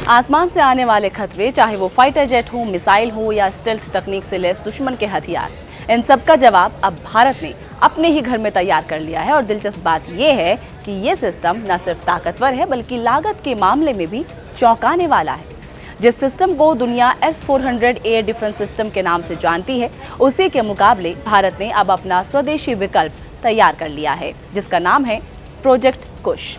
आसमान से आने वाले खतरे, चाहे वो फाइटर जेट हो, मिसाइल हो या स्टेल्थ तकनीक से लैस दुश्मन के हथियार, इन सब का जवाब अब भारत ने अपने ही घर में तैयार कर लिया है। और दिलचस्प बात यह है कि ये सिस्टम न सिर्फ ताकतवर है बल्कि लागत के मामले में भी चौंकाने वाला है। जिस सिस्टम को दुनिया S-400 एयर डिफेंस सिस्टम के नाम से जानती है, उसी के मुकाबले भारत ने अब अपना स्वदेशी विकल्प तैयार कर लिया है, जिसका नाम है प्रोजेक्ट कुश।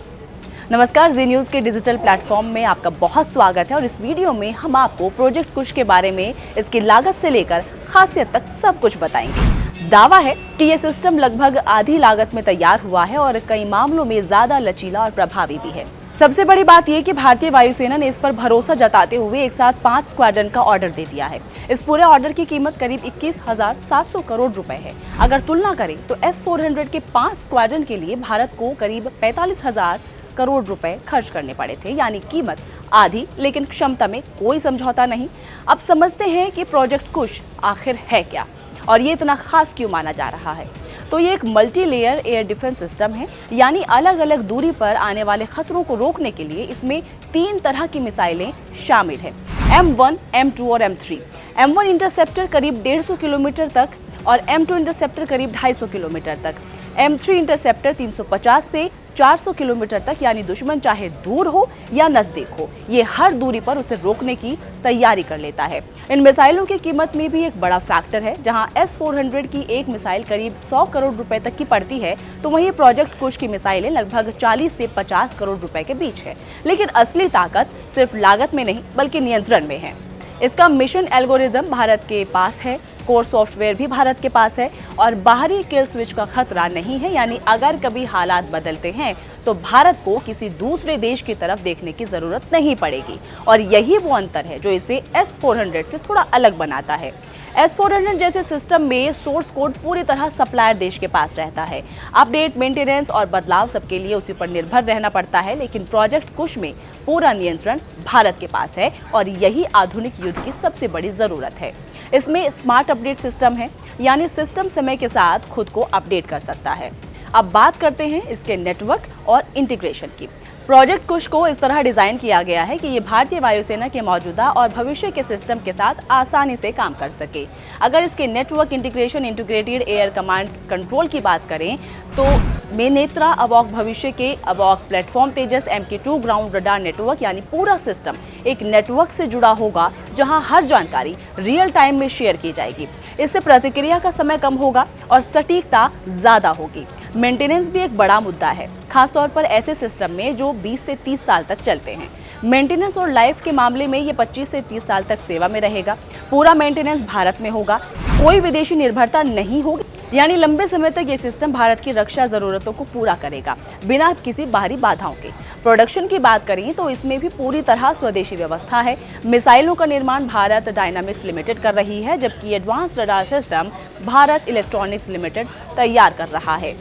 नमस्कार, जी न्यूज़ के डिजिटल प्लेटफॉर्म में आपका बहुत स्वागत है। और इस वीडियो में हम आपको प्रोजेक्ट कुश के बारे में, इसकी लागत से लेकर खासियत तक सब कुछ बताएंगे। दावा है कि यह सिस्टम लगभग आधी लागत में तैयार हुआ है और कई मामलों में ज्यादा लचीला और प्रभावी भी है। सबसे बड़ी बात यह कि भारतीय वायुसेना ने इस पर भरोसा जताते हुए एक साथ 5 स्क्वाड्रन का ऑर्डर दे दिया है। इस पूरे ऑर्डर की कीमत करीब 21,700 करोड़ रुपए है। अगर तुलना करें तो S-400 के 5 स्क्वाड्रन के लिए भारत को करीब 45,000 करोड़ रुपए खर्च करने पड़े थे, यानी कीमत आधी, लेकिन क्षमता में कोई समझौता नहीं। अब समझते हैं कि प्रोजेक्ट कुश आखिर है क्या और ये इतना खास क्यों माना जा रहा है। तो ये एक multi layer air defence system है, यानी अलग अलग दूरी पर आने वाले खतरों को रोकने के लिए इसमें 3 तरह की मिसाइलें शामिल हैं, M1, M2 और M3। M1 इंटरसेप्टर करीब 150 किलोमीटर तक और M2 इंटरसेप्टर करीब 250 किलोमीटर तक। M3 इंटरसेप्टर 350 से 400 किलोमीटर तक, यानी दुश्मन चाहे दूर हो या नजदीक हो, ये हर दूरी पर उसे रोकने की तैयारी कर लेता है। इन मिसाइलों की कीमत में भी एक बड़ा फैक्टर है। जहां S-400 की एक मिसाइल करीब 100 करोड़ रुपए तक की पड़ती है, तो वहीं प्रोजेक्ट कुश की मिसाइलें लगभग 40 से 50 करोड़ रुपए के बीच है। लेकिन असली ताकत सिर्फ लागत में नहीं बल्कि नियंत्रण में है। इसका मिशन एल्गोरिदम भारत के पास है, कोर सॉफ्टवेयर भी भारत के पास है और बाहरी किल स्विच का खतरा नहीं है, यानी अगर कभी हालात बदलते हैं तो भारत को किसी दूसरे देश की तरफ देखने की जरूरत नहीं पड़ेगी। और यही वो अंतर है जो इसे S-400 से थोड़ा अलग बनाता है। S-400 जैसे सिस्टम में सोर्स कोड पूरी तरह सप्लायर देश के पास रहता है। अपडेट, मेंटेनेंस और बदलाव सबके लिए उसी पर निर्भर रहना पड़ता है। लेकिन प्रोजेक्ट कुश में पूरा नियंत्रण भारत के पास है और यही आधुनिक युद्ध की सबसे बड़ी जरूरत है। इसमें स्मार्ट अपडेट सिस्टम है, यानी सिस्टम समय के साथ खुद को अपडेट कर सकता है। अब बात करते हैं इसके नेटवर्क और इंटीग्रेशन की। प्रोजेक्ट कुश को इस तरह डिजाइन किया गया है कि ये भारतीय वायुसेना के मौजूदा और भविष्य के सिस्टम के साथ आसानी से काम कर सके। अगर इसके network integration, integrated air command control की बात करें तो मेनेत्रा, अवॉक भविष्य के अवॉक प्लेटफॉर्म, तेजस MK2 ग्राउंड रडार नेटवर्क, यानी पूरा सिस्टम एक नेटवर्क से जुड़ा होगा जहां हर जानकारी रियल टाइम में शेयर की जाएगी। इससे प्रतिक्रिया का समय कम होगा और सटीकता ज्यादा होगी। मेंटेनेंस भी एक बड़ा मुद्दा है, खासतौर पर ऐसे सिस्टम में जो 20 से 30 साल तक चलते हैं। मेंटेनेंस और लाइफ के मामले में ये 25 से 30 साल तक सेवा में रहेगा। पूरा मेंटेनेंस भारत में होगा, कोई विदेशी निर्भरता नहीं होगी, यानी लंबे समय तक ये सिस्टम भारत की रक्षा जरूरतों को पूरा करेगा बिना किसी बाहरी बाधाओं के। प्रोडक्शन की बात करें तो इसमें भी पूरी तरह स्वदेशी व्यवस्था है। मिसाइलों का निर्माण भारत डायनामिक्स लिमिटेड कर रही है, जबकि advance radar system Bharat electronics limited तैयार कर रहा है।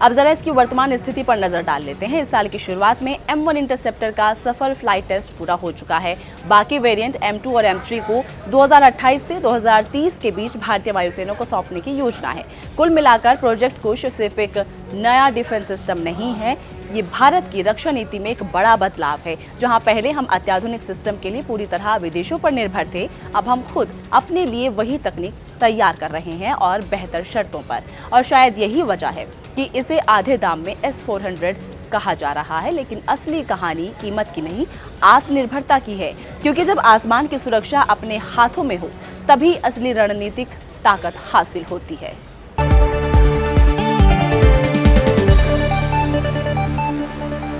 अब जरा इसकी वर्तमान स्थिति पर नजर डाल लेते हैं। इस साल की शुरुआत में M1 इंटरसेप्टर का सफल फ्लाइट टेस्ट पूरा हो चुका है। बाकी वेरिएंट M2 और M3 को 2028 से 2030 के बीच भारतीय वायुसेना को सौंपने की योजना है। कुल मिलाकर प्रोजेक्ट कुश सिर्फ एक नया डिफेंस सिस्टम नहीं है, ये भारत की रक्षा नीति में एक बड़ा बदलाव है। जहां पहले हम अत्याधुनिक सिस्टम के लिए पूरी तरह विदेशों पर निर्भर थे, अब हम खुद अपने लिए वही तकनीक तैयार कर रहे हैं और बेहतर शर्तों पर। और शायद यही वजह है कि इसे आधे दाम में S-400 कहा जा रहा है। लेकिन असली कहानी कीमत की नहीं, आत्मनिर्भरता की है, क्योंकि जब आसमान की सुरक्षा अपने हाथों में हो तभी असली रणनीतिक ताकत हासिल होती है।